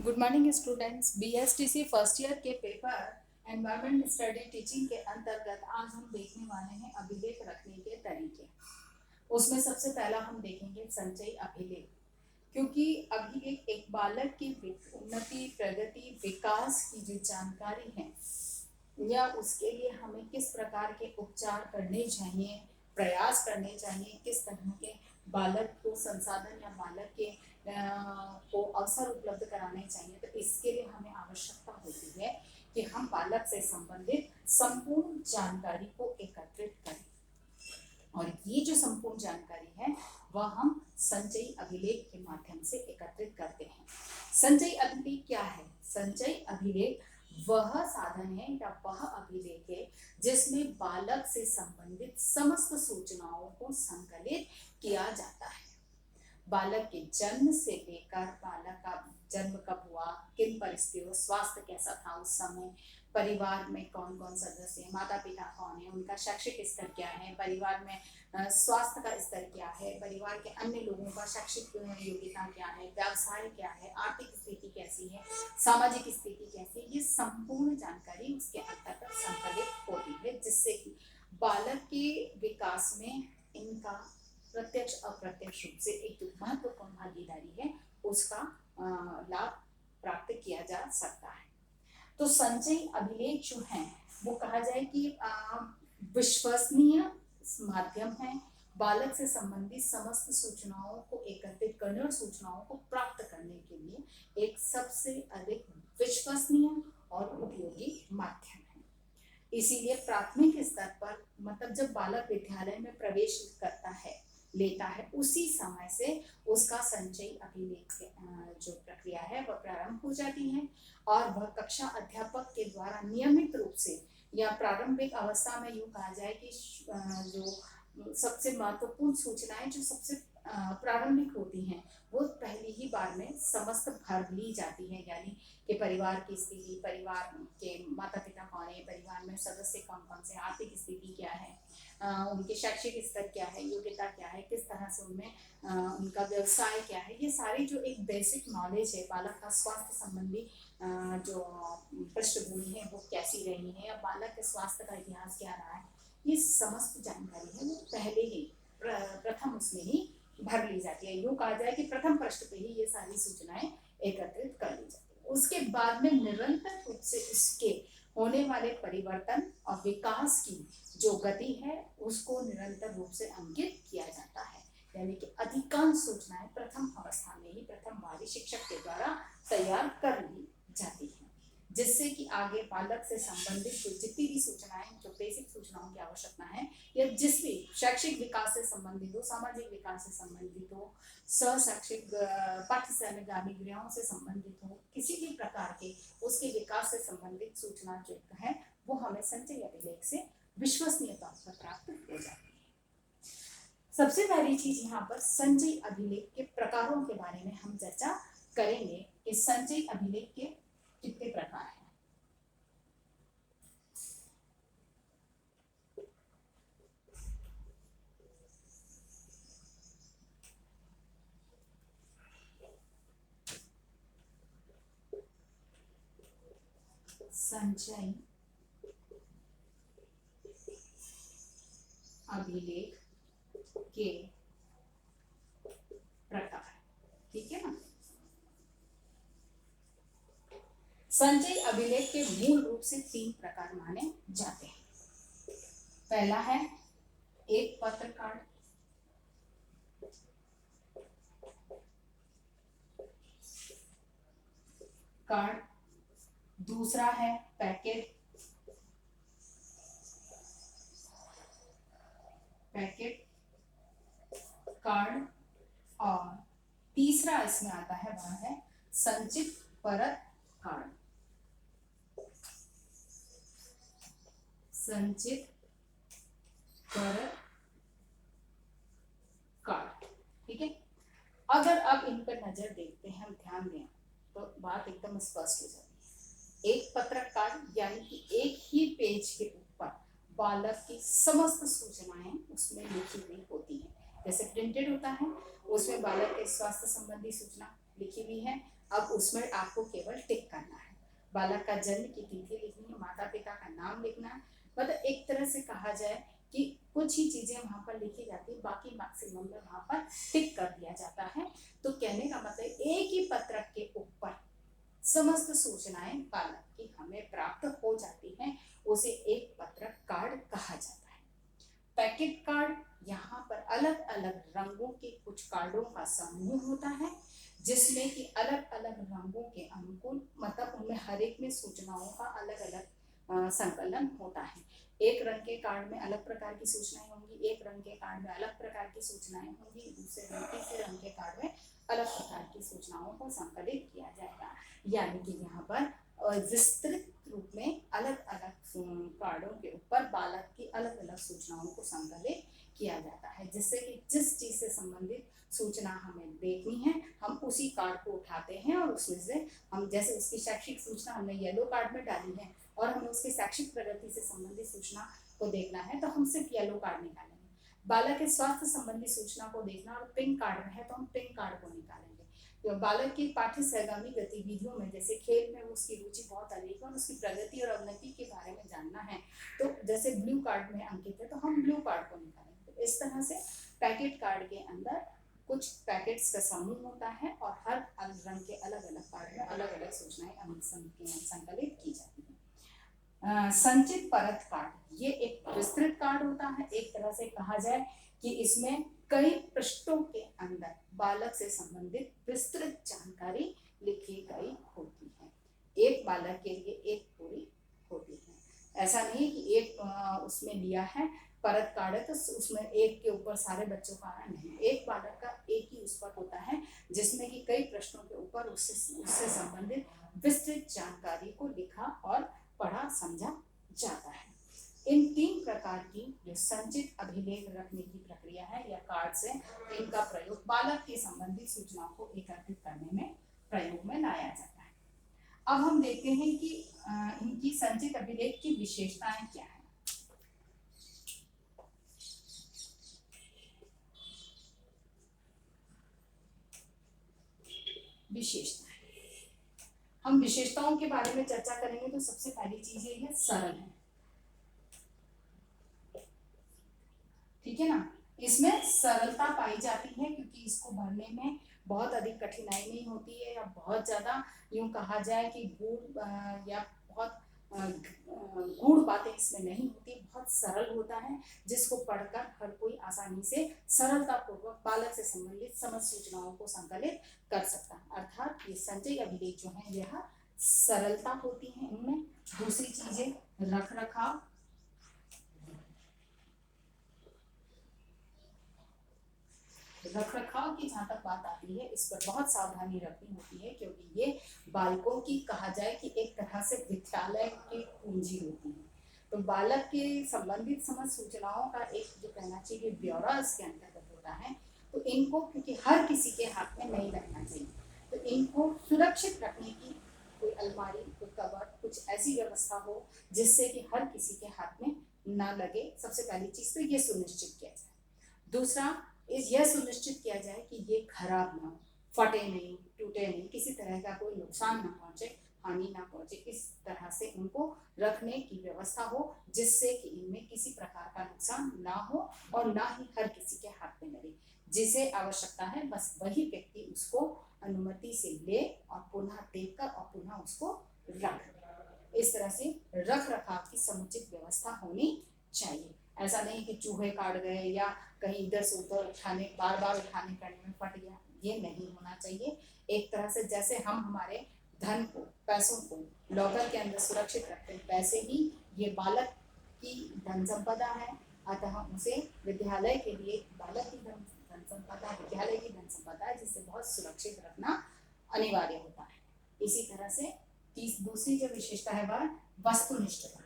Good morning students. BSTC first year के paper environment study teaching के अंतर्गत आज हम देखने वाले हैं अभिलेख रखने के तरीके। उसमें सबसे पहला हम देखेंगे संचयी अभिलेख, क्योंकि अभिलेख एक बालक की उन्नति, प्रगति, विकास की जो जानकारी है या उसके लिए हमें किस प्रकार के उपचार करने चाहिए, प्रयास करने चाहिए, किस तरह के बालक को संसाधन या बालक के को अवसर उपलब्ध कराने चाहिए, तो इसके लिए हमें आवश्यकता होती है कि हम बालक से संबंधित संपूर्ण जानकारी को एकत्रित करें। और ये जो संपूर्ण जानकारी है वह हम संचयी अभिलेख के माध्यम से एकत्रित करते हैं। संचयी अभिलेख क्या है? संचयी अभिलेख वह साधन है या वह अभिलेख है जिसमें बालक से संबंधित समस्त सूचनाओं को संकलित किया जाता है। बालक के जन्म से लेकर बालक का जन्म कब हुआ, किन परिस्थितियों, स्वास्थ्य कैसा था उस समय, परिवार में कौन कौन सदस्य हैं, माता पिता कौन है, उनका शैक्षिक स्तर क्या है, परिवार में स्वास्थ्य का स्तर क्या है, परिवार के अन्य लोगों का शैक्षिक योग्यता क्या है, व्यवसाय क्या है, आर्थिक स्थिति कैसी है, सामाजिक स्थिति कैसी है, ये संपूर्ण जानकारी उसके अंतर्गत संकलित होती है, जिससे कि बालक के विकास में इनका प्रत्यक्ष अप्रत्यक्ष रूप से एक जो महत्वपूर्ण भागीदारी है उसका लाभ प्राप्त किया जा सकता है। तो संचयी अभिलेख जो है वो कहा जाए कि विश्वसनीय माध्यम है बालक से संबंधित समस्त सूचनाओं को एकत्रित करने और सूचनाओं को प्राप्त करने के लिए एक सबसे अधिक विश्वसनीय और उपयोगी माध्यम है। इसीलिए प्राथमिक स्तर पर, मतलब जब बालक विद्यालय में प्रवेश करता है, लेता है, उसी समय से उसका संचयी अभिलेख जो प्रक्रिया है वह प्रारंभ हो जाती है और वह कक्षा अध्यापक के द्वारा नियमित रूप से या प्रारंभिक अवस्था में यूं कहा जाए कि जो सबसे महत्वपूर्ण सूचनाएं जो सबसे प्रारंभिक होती हैं वो पहली ही बार में समस्त भर ली जाती है, यानी कि परिवार की स्थिति, परिवार के माता पिता कौन है, परिवार में सदस्य कौन कौन से, आर्थिक स्थिति क्या है, उनके शैक्षिक स्तर क्या है, योग्यता क्या है, किस तरह से उनमें उनका व्यवसाय क्या है, ये सारी जो एक बेसिक नॉलेज है, बालक का स्वास्थ्य संबंधी जो पृष्ठभूमि है वो कैसी रही है, या बालक के स्वास्थ्य का इतिहास क्या रहा है, ये समस्त जानकारी है वो पहले ही प्रथम उसमें ही भर ली जाती है। यूँ कहा जाए कि प्रथम पृष्ठ पे ही ये सारी सूचनाएं एकत्रित कर ली जाती है। उसके बाद में निरंतर रूप से इसके होने वाले परिवर्तन और विकास की जो गति है उसको निरंतर रूप से अंकित किया जाता है, यानी कि अधिकांश सूचनाएं प्रथम अवस्था में ही प्रथम बारी शिक्षक के द्वारा तैयार कर ली जाती है, जिससे कि आगे बालक से संबंधित जितनी भी सूचनाएं, जो बेसिक सूचनाओं की आवश्यकता है, या जिस भी शैक्षिक विकास से संबंधित हो, सामाजिक विकास से संबंधित हो, शैक्षिक पाठ्यक्रम गृहों से संबंधित हो, किसी भी प्रकार के उसके विकास से संबंधित सूचना जो है वो हमें संचयी अभिलेख से विश्वसनीय तौर पर प्राप्त हो जाती है। सबसे पहली चीज यहाँ पर संचयी अभिलेख के प्रकारों के बारे में हम चर्चा करेंगे कि संचयी अभिलेख के कितने प्रकार हैं। संचयी अभिलेख के प्रकार, ठीक है ना। संचयी अभिलेख के मूल रूप से 3 प्रकार माने जाते हैं। पहला है एक पत्र कार्ड, दूसरा है पैकेट कार्ड, और तीसरा इसमें आता है वह है संचित परत कार्ड। संचित परत कार्ड, ठीक है। अगर आप इन पर नजर देखते हैं, ध्यान दें, तो बात एकदम स्पष्ट हो जाती है। एक पत्रक कार्ड यानी कि एक ही पेज के ऊपर बालक की समस्त सूचनाएं उसमें लिखी हुई होती हैं। जैसे प्रिंटेड होता है उसमें बालक के स्वास्थ्य संबंधी सूचना लिखी हुई है, अब उसमें आपको केवल टिक करना है। बालक का जन्म की तिथि लिखनी है, माता पिता का नाम लिखना है। मतलब एक तरह से कहा जाए कि कुछ ही चीजें वहां पर लिखी जाती है, बाकी मैक्सिमम में वहां पर टिक कर दिया जाता है। तो कहने का मतलब एक ही पत्रक के ऊपर समस्त सूचनाएं बालक की हमें प्राप्त हो जाती हैं, उसे एक पत्रक कार्ड कहा जाता है। पैकेट कार्ड, यहाँ पर अलग अलग रंगों के कुछ कार्डों का समूह होता है, जिसमें कि अलग अलग रंगों के अनुकूल, मतलब उनमें हर एक में सूचनाओं का अलग अलग संकलन होता है। एक रंग के कार्ड में अलग प्रकार की सूचनाएं होंगी, एक रंग के कार्ड में अलग प्रकार की सूचनाएं होंगी, तीसरे रंग के कार्ड में अलग प्रकार की सूचनाओं को संकलित किया जाएगा। यानी कि यहाँ पर विस्तृत रूप में अलग अलग कार्डों के ऊपर बालक की अलग अलग सूचनाओं को संकलित किया जाता है, जिससे कि जिस चीज से संबंधित सूचना हमें देखनी है हम उसी कार्ड को उठाते हैं और उसमें से हम, जैसे उसकी शैक्षिक सूचना हमने येलो कार्ड में डाली है और हमें उसकी शैक्षिक प्रगति से संबंधित सूचना को देखना है तो हम सिर्फ येलो कार्ड निकालेंगे। बालक के स्वास्थ्य संबंधी सूचना को देखना और पिंक कार्ड में है तो हम पिंक कार्ड को निकालेंगे। तो बालक की पाठ्य सहगामी गतिविधियों में, जैसे खेल में उसकी रुचि बहुत अधिक है और उसकी प्रगति और उन्नति के बारे में जानना है, तो जैसे ब्लू कार्ड में अंकित है तो हम ब्लू कार्ड को निकालेंगे। तो इस तरह से पैकेट कार्ड के अंदर कुछ पैकेट्स का समूह होता है और हर रंग के अलग अलग कार्ड में अलग अलग सूचनाएं संकलित की जाती है। संचित परत कार्ड, ये एक विस्तृत कार्ड होता है। एक तरह से कहा जाए कि इसमें कई पृष्ठों के अंदर बालक से संबंधित विस्तृत जानकारी लिखी गई होती है। एक बालक के लिए एक पूरी होती है। ऐसा नहीं कि एक उसमें लिया है परत कार्ड है तो उसमें एक के ऊपर सारे बच्चों का आना नहीं, एक बालक का एक ही उस पर होता है जिसमें कि कई प्रश्नों के ऊपर उससे संबंधित विस्तृत जानकारी को लिखा और पढ़ा समझा जाता है। इन 3 प्रकार की जो संचित अभिलेख रखने की प्रक्रिया है या कार्ड से, इनका प्रयोग बालक के संबंधित सूचनाओं को एकत्रित करने में प्रयोग में लाया जाता है। अब हम देखते हैं कि इनकी संचित अभिलेख की विशेषताएं क्या है। विशेषताएं, हम विशेषताओं के बारे में चर्चा करेंगे तो सबसे पहली चीज ये है सरल है, ठीक है ना। इसमें सरलता पाई जाती है क्योंकि इसको भरने में बहुत अधिक कठिनाई नहीं होती है, या बहुत ज्यादा यूं कहा जाए कि गूढ़ या बहुत गूढ़ बातें इसमें नहीं होती, बहुत सरल होता है जिसको पढ़कर हर कोई आसानी से सरलता पूर्वक बालक से संबंधित समस्त सूचनाओं को संकलित कर सकता है। अर्थात ये संचय अभिलेख जो है यह सरलता होती है इनमें। दूसरी चीजें रख रखाव, रखरखाव की जहां तक बात आती है इस पर बहुत सावधानी रखनी होती है, क्योंकि ये बालकों की कहा जाए कि एक तरह से विद्यालय की पूंजी होती है। तो बालक के संबंधित समस्त सूचनाओं का एक जो कहना चाहिए ब्यौरा इसके अंतर्गत होता है। तो इनको क्योंकि हर किसी के हाथ में नहीं रहना चाहिए, तो इनको सुरक्षित रखने की कोई अलमारी, कोई कबर्ड, कुछ ऐसी व्यवस्था हो जिससे कि हर किसी के हाथ में ना लगे। सबसे पहली चीज तो ये सुनिश्चित किया जाए। दूसरा, यह सुनिश्चित किया जाए कि ये खराब ना हो, फटे नहीं, टूटे नहीं, किसी तरह का कोई नुकसान ना पहुंचे, हानि ना पहुंचे, इस तरह से उनको रखने की व्यवस्था हो जिससे कि इनमें किसी प्रकार का नुकसान ना हो और ना ही हर किसी के हाथ में लगे। जिसे आवश्यकता है बस वही व्यक्ति उसको अनुमति से ले और पुनः देखकर और पुनः उसको रख। इस तरह से रख रखाव की समुचित व्यवस्था होनी चाहिए। ऐसा नहीं कि चूहे काट गए या कहीं इधर से उधर उठाने, बार बार उठाने करने में फट गया, ये नहीं होना चाहिए। एक तरह से जैसे हम हमारे धन को, पैसों को लॉकर के अंदर सुरक्षित रखते हैं, वैसे ही ये बालक की धन संपदा है, अतः उसे विद्यालय के लिए बालक की धन संपदा, विद्यालय की धन संपदा है जिसे बहुत सुरक्षित रखना अनिवार्य होता है। इसी तरह से दूसरी जो विशेषता है वह वस्तुनिष्ठता।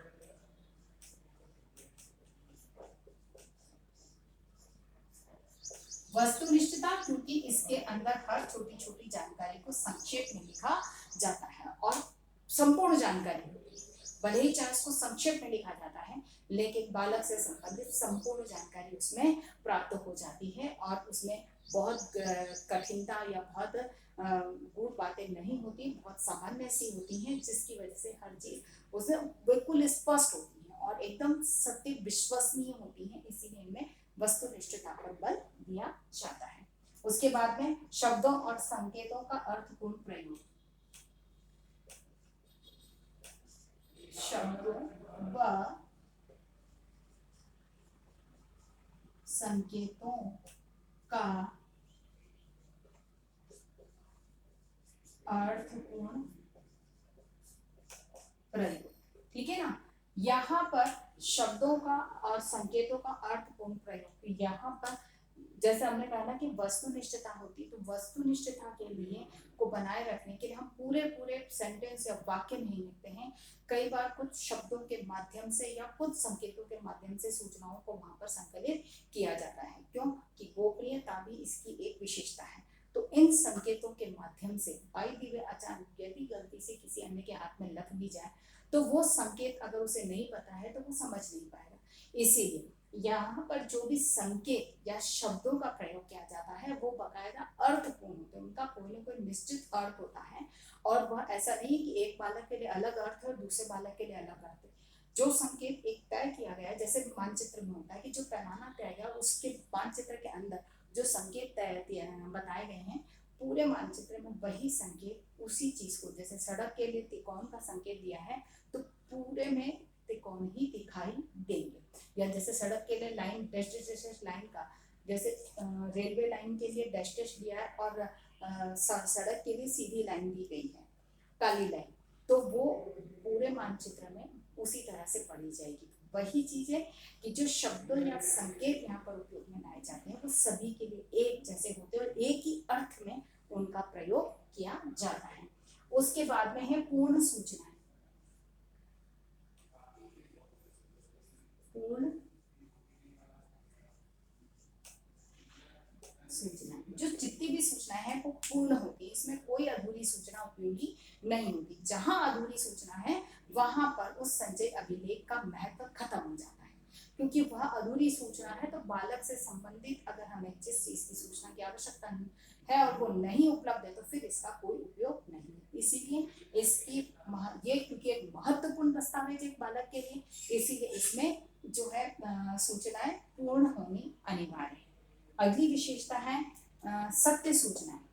वस्तुनिष्ठता क्योंकि इसके अंदर हर छोटी छोटी जानकारी को संक्षेप में लिखा जाता है और संपूर्ण जानकारी होती है। भले ही चाहे उसको संक्षेप में लिखा जाता है लेकिन बालक से संबंधित संपूर्ण जानकारी उसमें प्राप्त हो जाती है और उसमें बहुत कठिनता या बहुत गूढ़ बातें नहीं होती, बहुत सामान्य सी होती हैं, जिसकी वजह से हर चीज उसमें बिल्कुल स्पष्ट होती है और एकदम सत्य विश्वसनीय होती है, इसीलिए इनमें वस्तुनिष्ठता पर बल दिया जाता है। उसके बाद में शब्दों और संकेतों का अर्थपूर्ण प्रयोग। शब्दों व संकेतों का अर्थपूर्ण प्रयोग, ठीक है ना। यहाँ पर शब्दों का और संकेतों का अर्थपूर्ण प्रयोग, यहाँ पर जैसे हमने कहा ना कि वस्तुनिष्ठता होती है, तो वस्तुनिष्ठता के लिए को बनाए रखने के लिए हम पूरे पूरे सेंटेंस या वाक्य नहीं लिखते हैं, कई बार कुछ शब्दों के माध्यम से या कुछ संकेतों के माध्यम से सूचनाओं को वहां पर संकलित किया जाता है। क्यों कि गोपनीयता भी इसकी एक विशेषता है। तो इन संकेतों के माध्यम से बाई दी वे अचानक यदि गलती से किसी अन्य के हाथ में लग भी जाए, तो वो संकेत अगर उसे नहीं पता है तो वो समझ नहीं पाएगा। इसीलिए यहाँ पर जो भी संकेत या शब्दों का प्रयोग किया जाता है वो बकायदा अर्थपूर्ण होते हैं, उनका कोई ना कोई निश्चित अर्थ होता है, और वह ऐसा नहीं कि एक बालक के लिए अलग अर्थ है और दूसरे बालक के लिए अलग अर्थ है। जो संकेत एक तय किया गया है, जैसे मानचित्र में होता है कि जो पैमाना तय गया उसके मानचित्र के अंदर जो संकेत बताए गए हैं, पूरे मानचित्र में वही संकेत उसी चीज को, जैसे सड़क के लिए त्रिकोण का संकेत दिया है तो पूरे में त्रिकोण ही दिखाई देंगे, या जैसे सड़क के लिए line dash dash dash line का, जैसे रेलवे लाइन के लिए डैश डैश दिया है और सड़क के लिए सीधी लाइन दी गई है, काली लाइन, तो वो पूरे मानचित्र में उसी तरह से पढ़ी जाएगी। वही चीज है कि जो शब्द या संकेत यहाँ पर उपयोग में लाए जाते हैं वो सभी के लिए एक जैसे होते हैं और एक ही अर्थ में उनका प्रयोग किया जाता है। उसके बाद में है पूर्ण सूचनाएं। पूर्ण सूचना, जो जितनी भी सूचनाएं हैं वो पूर्ण होती है, इसमें कोई अधूरी सूचना उपयोगी नहीं होती। जहां अधूरी सूचना है वहां पर उस संचय अभिलेख का महत्व खत्म हो जाता है, क्योंकि वह अधूरी सूचना है तो बालक से संबंधित अगर हमें जिस चीज की सूचना की आवश्यकता है और वो नहीं उपलब्ध है तो फिर इसका कोई उपयोग नहीं है। इसीलिए इसकी ये क्योंकि एक महत्वपूर्ण दस्तावेज एक बालक के लिए, इसीलिए इसमें जो है सूचनाएं पूर्ण होनी अनिवार्य है। अगली विशेषता है सत्य सूचनाएं।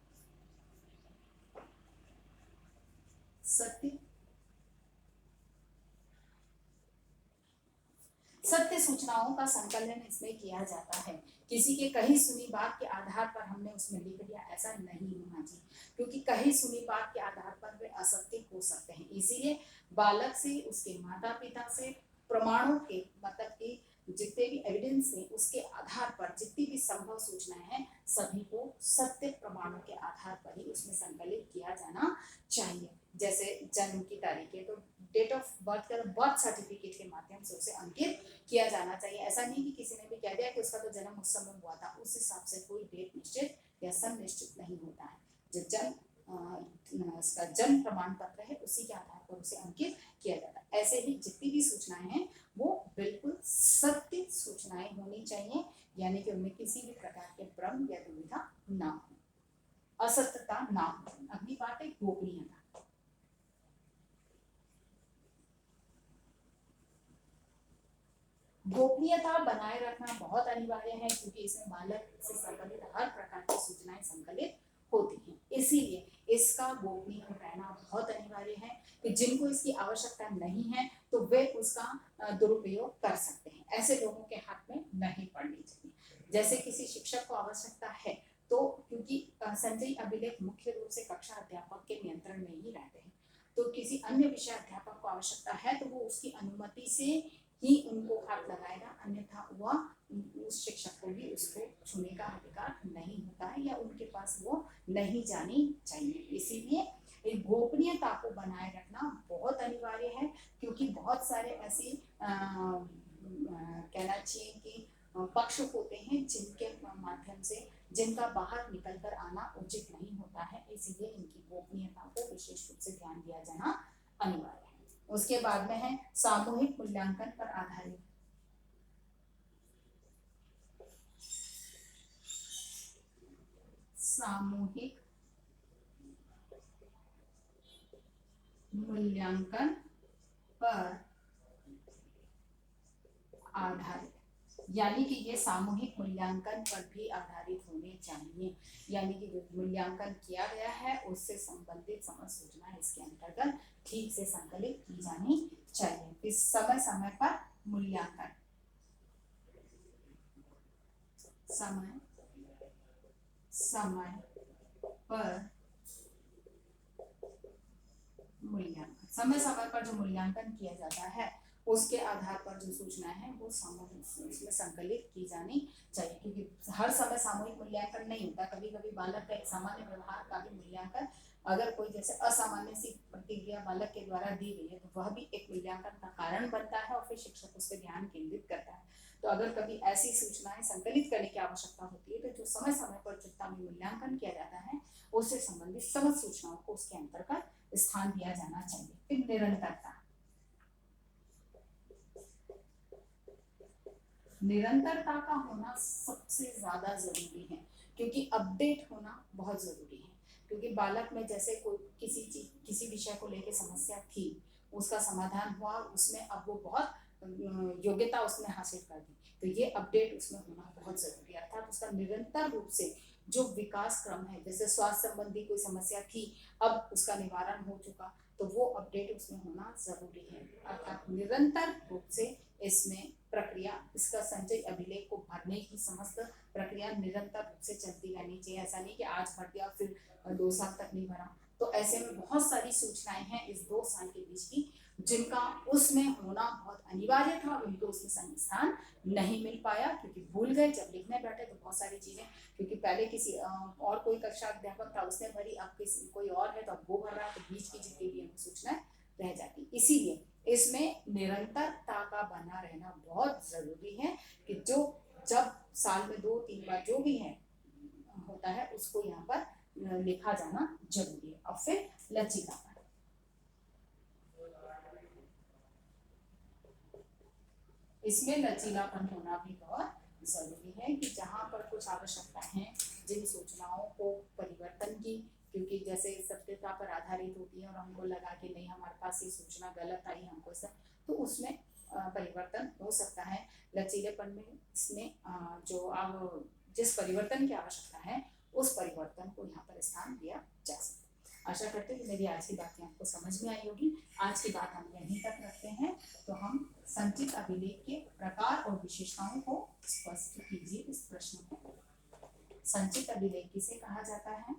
सत्य सूचनाओं का संकलन इसमें किया जाता है। किसी के कही सुनी बात के आधार पर हमने उसमें लिख दिया, ऐसा नहीं होना चाहिए, क्योंकि कही सुनी बात के आधार पर वे असत्य हो सकते हैं। इसीलिए बालक से, उसके माता पिता से प्रमाणों के मतलब कि जितने भी एविडेंस है उसके आधार पर जितनी भी संभव सूचनाएं हैं सभी को सत्य प्रमाणों के आधार पर ही उसमें संकलित किया जाना चाहिए। जैसे जन्म की तारीख है तो डेट ऑफ बर्थ का बर्थ सर्टिफिकेट के माध्यम से उसे अंकित किया जाना चाहिए। ऐसा नहीं कि किसी ने भी कह दिया कि उसका तो जन्म उस समय हुआ था, उस हिसाब से कोई डेट निश्चित या सन निश्चित नहीं होता है। जो उसका जन्म प्रमाण पत्र है उसी के आधार पर उसे अंकित किया जाता है। ऐसे ही जितनी भी सूचनाएं हैं वो बिल्कुल सत्य सूचनाएं होनी चाहिए, यानी कि उनमें किसी भी प्रकार के भ्रम या दुविधा ना हो, असत्यता ना हो। अगली बात है गोपनीयता। गोपनीयता बनाए रखना बहुत अनिवार्य है, क्योंकि इसमें बालक से संबंधित हर प्रकार की सूचनाएं संकलित होती हैं। इसीलिए इसका गोपनीय रहना बहुत अनिवार्य है कि जिनको इसकी आवश्यकता नहीं है तो वे उसका दुरुपयोग कर सकते हैं, ऐसे लोगों के हाथ में नहीं पड़नी चाहिए। जैसे किसी शिक्षक को आवश्यकता है तो क्योंकि संचयी अभिलेख मुख्य रूप से कक्षा अध्यापक के नियंत्रण में ही रहते हैं, तो किसी अन्य विषय अध्यापक को आवश्यकता है तो वो उसकी अनुमति से ही उनको हाथ लगाएगा, अन्यथा वह उस शिक्षक को भी उसको छूने का अधिकार नहीं होता है या उनके पास वो नहीं जानी चाहिए। इसीलिए गोपनीयता को बनाए रखना बहुत अनिवार्य है, क्योंकि बहुत सारे ऐसे कहना चाहिए कि पक्ष होते हैं जिनके माध्यम से जिनका बाहर निकलकर आना उचित नहीं होता है, इसलिए इनकी गोपनीयता को विशेष रूप से ध्यान दिया जाना अनिवार्य है। उसके बाद में है सामूहिक मूल्यांकन पर आधारित। सामूहिक मूल्यांकन पर आधारित, यानी कि ये सामूहिक मूल्यांकन पर भी आधारित होने चाहिए, यानी कि जो मूल्यांकन किया गया है उससे संबंधित समझ सूचना इसके अंतर्गत ठीक से संकलित की जानी चाहिए। इस समय समय पर मूल्यांकन, समय समय पर मूल्यांकन, समय समय पर जो मूल्यांकन किया जाता है उसके आधार पर जो सूचनाएं हैं वो सामूहिक उसमें संकलित की जानी चाहिए, क्योंकि हर समय सामूहिक मूल्यांकन नहीं होता। कभी कभी बालक का एक सामान्य व्यवहार का भी मूल्यांकन, अगर कोई जैसे असामान्य सी प्रतिक्रिया बालक के द्वारा दी गई है तो वह भी एक मूल्यांकन का कारण बनता है और फिर शिक्षक उस पर ध्यान केंद्रित करता है। तो अगर कभी ऐसी सूचनाएं संकलित करने की आवश्यकता होती है तो जो समय समय पर चिंता में मूल्यांकन किया जाता है उससे संबंधित समस्त सूचनाओं को उसके अंतर्गत स्थान दिया जाना चाहिए। फिर निरंतरता, निरंतरता का होना सबसे ज्यादा जरूरी है, क्योंकि अपडेट होना बहुत जरूरी है। क्योंकि बालक में जैसे कोई किसी विषय को लेकर समस्या थी, उसका समाधान हुआ, उसमें अब वो बहुत योग्यता उसने हासिल कर दी, तो ये अपडेट उसमें होना बहुत जरूरी है। अर्थात उसका निरंतर रूप से जो विकास क्रम है, जैसे स्वास्थ्य संबंधी कोई समस्या थी अब उसका निवारण हो चुका, तो वो अपडेट उसमें होना जरूरी है। अर्थात निरंतर रूप से इसमें प्रक्रिया, इसका संचय अभिलेख को भरने की समस्त प्रक्रिया निरंतर रूप से चलती रहनी चाहिए। ऐसा नहीं कि आज भर दिया फिर 2 साल तक नहीं भरा। तो ऐसे में बहुत सारी सूचनाएं हैं इस 2 साल के बीच की जिनका उसमें होना बहुत अनिवार्य था, उनको उसमें स्थान नहीं मिल पाया क्योंकि भूल गए। जब लिखने बैठे तो बहुत सारी चीजें, क्योंकि पहले किसी और कोई कक्षा अध्यापक था उसने भरी, अब किसी कोई और है तो अब वो भर रहा है, तो बीच की जितनी भी सूचनाएं रह जाती। इसीलिए इसमें निरंतरता का बना रहना बहुत जरूरी है कि जो जब साल में 2-3 बार जो भी है होता है उसको यहाँ पर लिखा जाना जरूरी है। और फिर लचीलापन, इसमें लचीलापन होना भी बहुत जरूरी है कि जहाँ पर कुछ आवश्यकता है जिन सूचनाओं को परिवर्तन की, क्योंकि जैसे सत्यता पर आधारित होती है और हमको लगा कि नहीं हमारे पास ये सूचना गलत आई हमको सब, तो उसमें परिवर्तन हो सकता है। लचीलेपन में इसमें जो आप जिस परिवर्तन की आवश्यकता है उस परिवर्तन को यहाँ पर स्थान दिया जा सकता है। आशा करते हैं कि मेरी आज की बातें आपको समझ में आई होगी। आज की बात हम यहीं तक रखते हैं। तो हम संचित अभिलेख के प्रकार और विशेषताओं को स्पष्ट कीजिए। इस प्रश्न को संचित अभिलेख किसे कहा जाता है?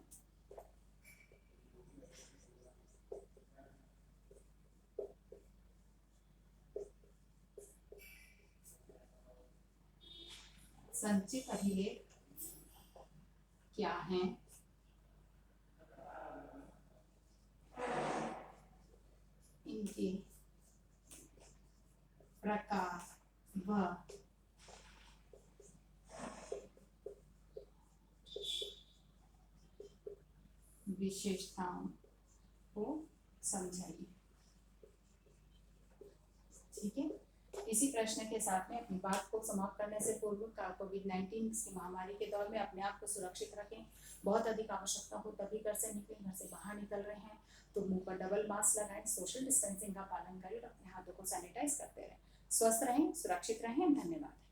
संचित अभिलेख क्या है? इनके प्रकार व विशेषताओं को समझाइए। ठीक है, इसी प्रश्न के साथ में अपनी बात को समाप्त करने से पूर्व का कोविड-19 की महामारी के दौर में अपने आप को सुरक्षित रखें। बहुत अधिक आवश्यकता हो तभी घर से निकलें। घर से बाहर निकल रहे हैं तो मुंह पर डबल मास्क लगाएं, सोशल डिस्टेंसिंग का पालन करें और अपने हाथों को सैनिटाइज करते रहें। स्वस्थ रहें, सुरक्षित रहें। धन्यवाद।